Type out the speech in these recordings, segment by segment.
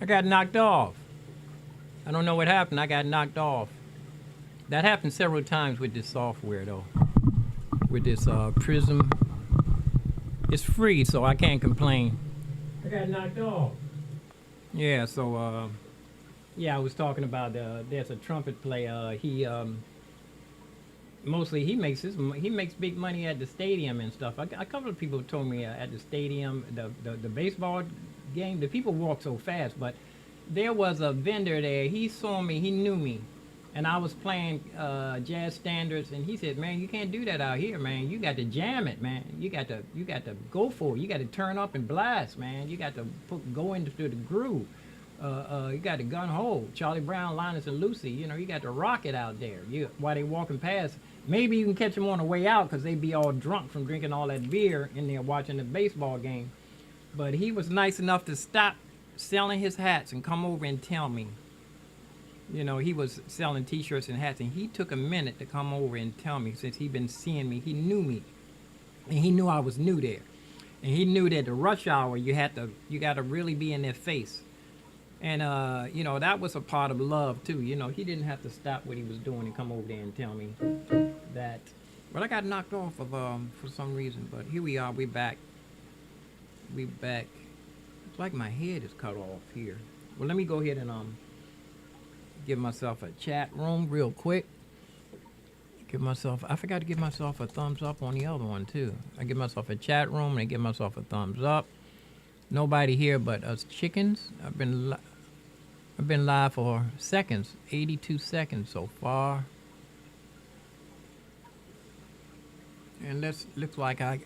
I got knocked off. I don't know what happened. I got knocked off. That happened several times with this software, though. With this Prism, it's free, so I can't complain. I got knocked off. Yeah, so yeah, I was talking about there's a trumpet player. He mostly he makes big money at the stadium and stuff. A couple of people told me at the stadium, the baseball game, the people walk so fast, but there was a vendor there. He saw me, he knew me, and I was playing jazz standards, and he said, "Man, you can't do that out here, man. You got to jam it, man. You got to go for it. You got to turn up and blast, man. You got to go into the groove. You got to gun hole. Charlie Brown, Linus, and Lucy. You know, you got to rock it out there. While they walking past, maybe you can catch them on the way out because they be all drunk from drinking all that beer in there watching the baseball game. But he was nice enough to stop selling his hats and come over and tell me. You know, he was selling T-shirts and hats, and he took a minute to come over and tell me since he'd been seeing me. He knew me, and he knew I was new there, and he knew that the rush hour you got to really be in their face. And, you know, that was a part of love, too. You know, he didn't have to stop what he was doing and come over there and tell me that. But I got knocked off of for some reason. But here we are. We back. We back. It's like my head is cut off here. Well, let me go ahead and give myself a chat room real quick. I forgot to give myself a thumbs up on the other one, too. I give myself a chat room and I give myself a thumbs up. Nobody here but us chickens. I've been live for seconds, 82 seconds so far. And looks like I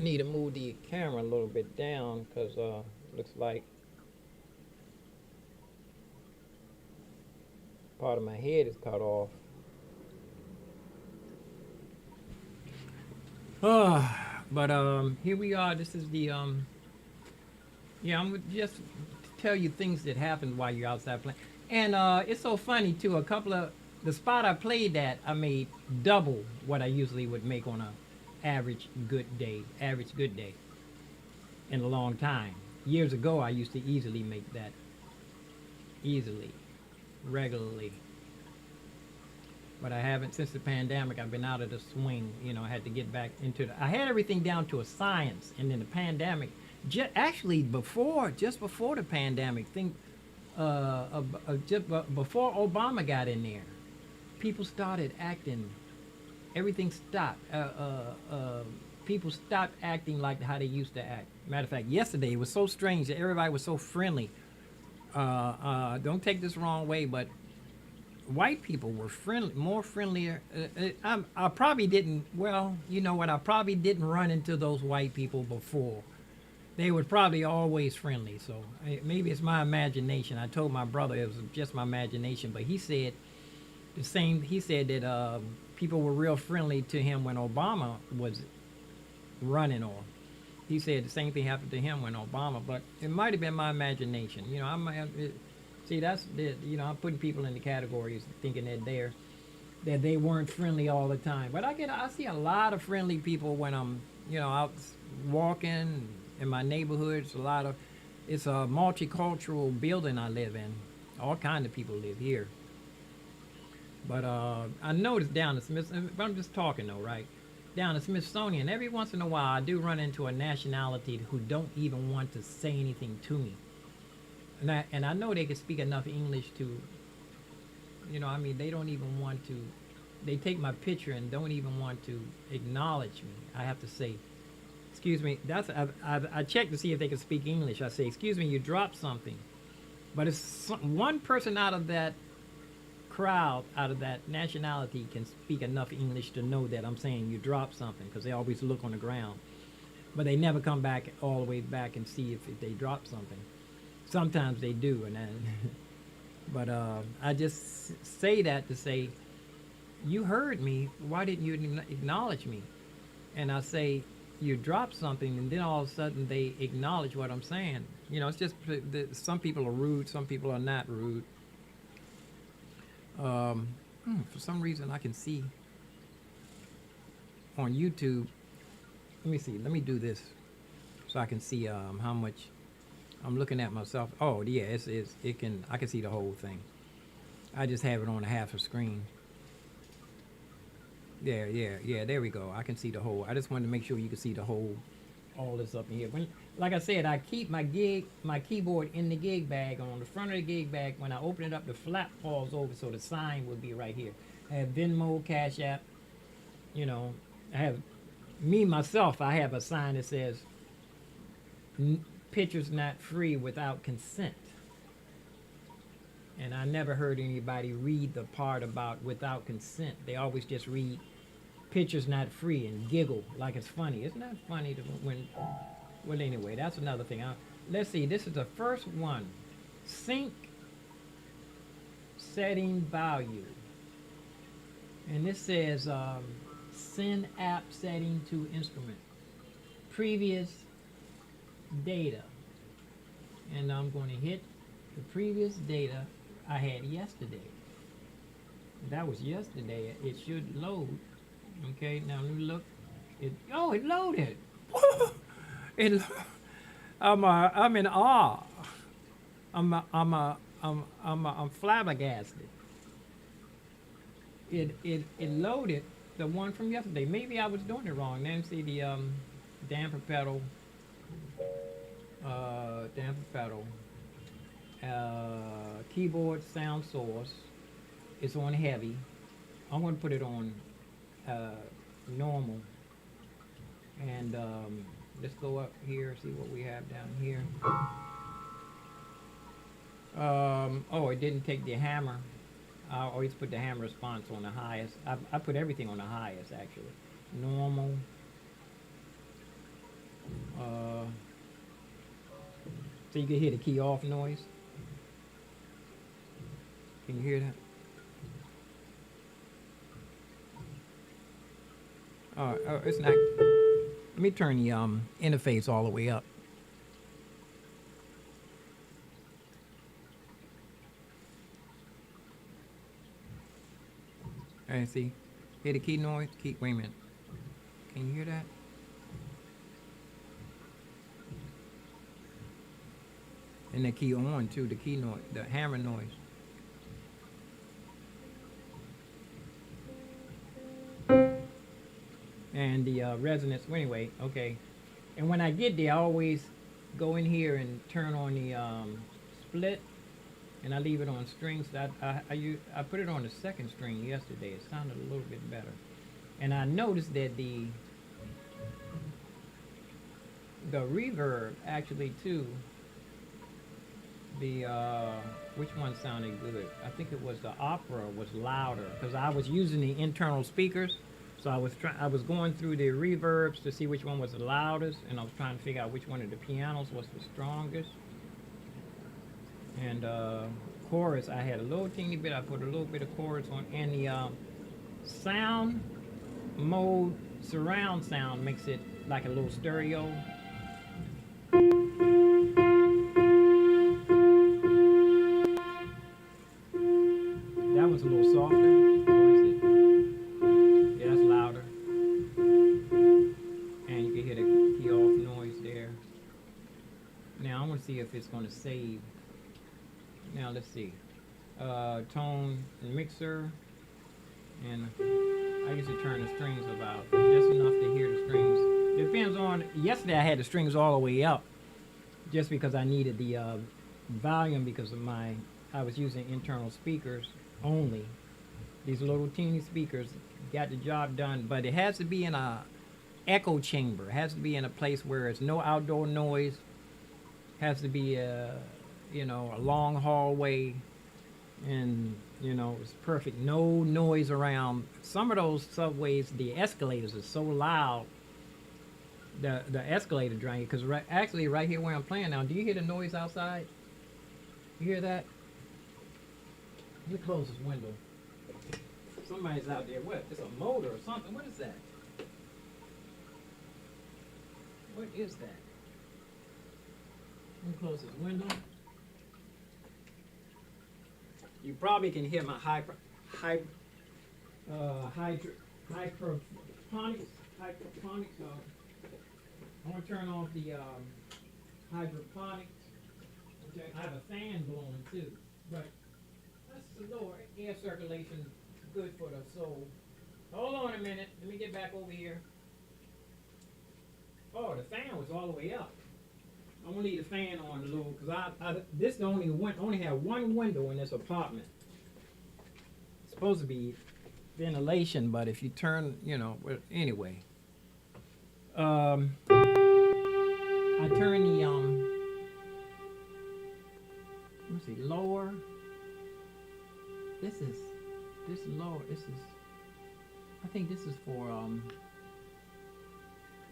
need to move the camera a little bit down because looks like part of my head is cut off. But here we are. This is the yeah, I'm just tell you things that happened while you're outside playing. And it's so funny too. A couple of the spot I played at, I made double what I usually would make on a average good day in a long time. Years ago, I used to easily make that regularly. But I haven't since the pandemic. I've been out of the swing. You know, I had to get back into I had everything down to a science, and then the pandemic. Actually, just before the pandemic, before Obama got in there, people started acting. Everything stopped. People stopped acting like how they used to act. Matter of fact, yesterday it was so strange that everybody was so friendly. Don't take this wrong way, but white people were more friendlier. I probably didn't. Well, you know what? I probably didn't run into those white people before. They were probably always friendly. So maybe it's my imagination. I told my brother it was just my imagination, but he said the same. He said that people were real friendly to him when Obama was running on. He said the same thing happened to him when Obama, but it might have been my imagination. You know, see, that's you know, I'm putting people in the categories thinking that they weren't friendly all the time. But I see a lot of friendly people when I'm, you know, out walking in my neighborhood. It's a multicultural building I live in. All kinds of people live here. But I noticed down the Smithsonian, I'm just talking though, right? Down the Smithsonian, every once in a while I do run into a nationality who don't even want to say anything to me. And I know they can speak enough English to, you know, I mean, they don't even want to, they take my picture and don't even want to acknowledge me. I have to say, excuse me, I checked to see if they can speak English. I say, excuse me, you dropped something. But if one person out of that crowd, out of that nationality can speak enough English to know that I'm saying you dropped something, because they always look on the ground. But they never come back all the way back and see if they dropped something. Sometimes they do, and then, but I just say that to say, you heard me, why didn't you acknowledge me? And I say, you dropped something, and then all of a sudden they acknowledge what I'm saying. You know, it's just some people are rude, some people are not rude. For some reason I can see on YouTube. Let me see. Let me do this so I can see how much I'm looking at myself. Oh yeah, it can. I can see the whole thing. I just have it on a half a screen. Yeah, yeah, yeah. There we go. I can see the whole. I just wanted to make sure you can see the whole. All this up in here. When, like I said, I keep my keyboard in the gig bag. On the front of the gig bag, when I open it up, the flap falls over, so the sign would be right here. I have Venmo, Cash App. You know, I have me myself. I have a sign that says "Pictures not free without consent." And I never heard anybody read the part about without consent. They always just read pictures not free and giggle like it's funny. Isn't that funny to, when? Well, anyway, that's another thing. Let's see. This is the first one. Sync setting value, and this says send app setting to instrument. Previous data, and I'm going to hit the previous data I had yesterday. That was yesterday. It should load. Okay, now let me look. It loaded. it, I'm in awe. I'm flabbergasted. It loaded the one from yesterday. Maybe I was doing it wrong. Now see the damper pedal, keyboard sound source. It's on heavy. I'm going to put it on normal, and let's go up here, see what we have down here. Oh, it didn't take the hammer. I always put the hammer response on the highest. I put everything on the highest, actually. Normal. So you can hear the key off noise. Can you hear that? It's not. Let me turn the interface all the way up. All right, see, hear the key noise. Wait a minute. Can you hear that? And the key on too. The key noise, the hammer noise. And the resonance. Well, anyway, okay. And when I get there, I always go in here and turn on the split, and I leave it on strings. I put it on the second string yesterday. It sounded a little bit better, and I noticed that the reverb actually too. The which one sounded good? I think it was the Opera was louder because I was using the internal speakers. So I was going through the reverbs to see which one was the loudest, and I was trying to figure out which one of the pianos was the strongest. And chorus, I had a little teeny bit. I put a little bit of chorus on, and the sound mode surround sound makes it like a little stereo. That one's a little softer. See if it's going to save. Now let's see. Tone and mixer, and I used to turn the strings about just enough to hear the strings. Depends on. Yesterday I had the strings all the way up, just because I needed the volume because of I was using internal speakers only. These little teeny speakers got the job done, but it has to be in a echo chamber. It has to be in a place where it's no outdoor noise. Has to be a long hallway, and it's perfect, no noise around. Some of those subways, the escalators are so loud, the escalator drain, because actually right here where I'm playing now, do you hear the noise outside? You hear that? Let me close this window. Somebody's out there. What? It's a motor or something. What is that? What is that? Let me close this window. You probably can hear my hydroponics. I'm gonna turn off the hydroponics. Okay, I have a fan blowing too, but that's the lower air circulation good for the soul. Hold on a minute. Let me get back over here. Oh, the fan was all the way up. I'm gonna leave the fan on a little because this only have one window in this apartment. It's supposed to be ventilation, but if you turn, well, anyway. I turn the let me see, lower. This lower. This is. I think this is for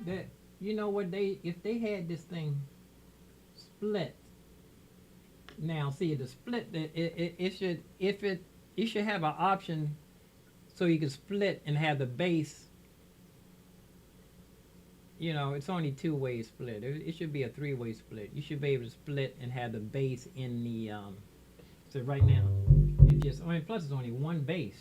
that. You know what if they had this thing split. Now see the split. It should you should have an option so you can split and have the base. It's only two-way split. It should be a three-way split. You should be able to split and have the base in the. So right now, plus it's only one base.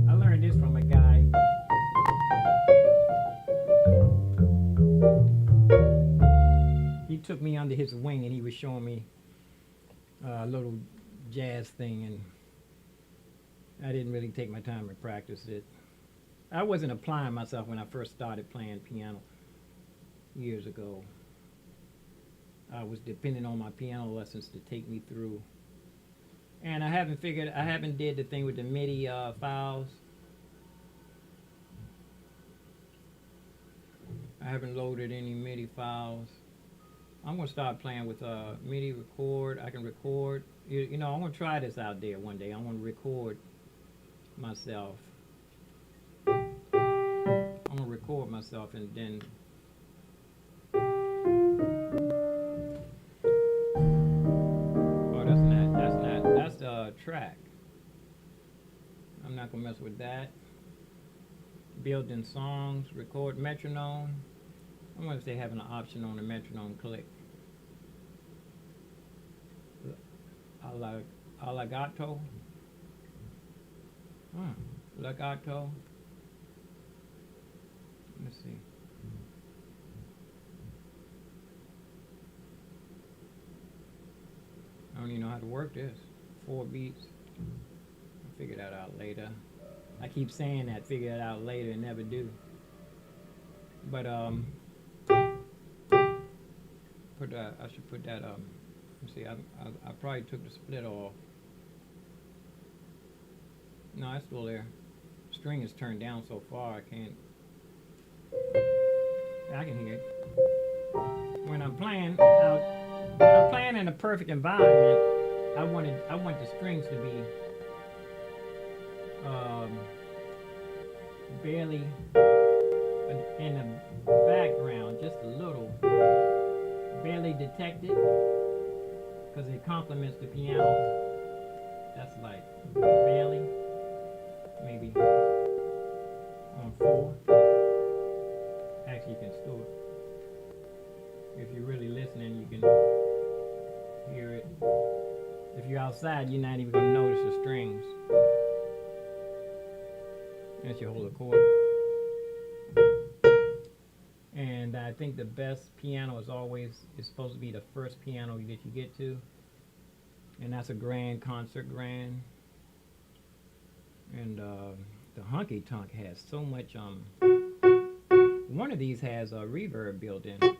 I learned this from a guy. He took me under his wing and he was showing me a little jazz thing, and I didn't really take my time to practice it. I wasn't applying myself when I first started playing piano years ago. I was depending on my piano lessons to take me through, and I haven't did the thing with the MIDI files. I haven't loaded any MIDI files. I'm gonna start playing with MIDI record. I can record. I'm gonna try this out there one day. I'm gonna record myself. I'm gonna record myself and then. Oh, that's the track. I'm not gonna mess with that. Built-in songs, record metronome. I wonder if they have an option on the metronome click. Legato. Legato. Let's see. I don't even know how to work this. 4 beats. I'll figure that out later. I keep saying that, figure it out later, and never do. But I should put that let's see. I probably took the split off. No, it's still there. String is turned down so far I can't. I can hear it. When I'm playing in a perfect environment, I want the strings to be barely in the background, just a little, barely detected, because it complements the piano. That's like barely, maybe on 4. Actually, you can still, if you're really listening, you can hear it. If you're outside, you're not even going to notice the strings. That's your whole chord. And I think the best piano is supposed to be the first piano that you get to. And that's a grand, concert grand. And the honky tonk has so much, one of these has a reverb built in.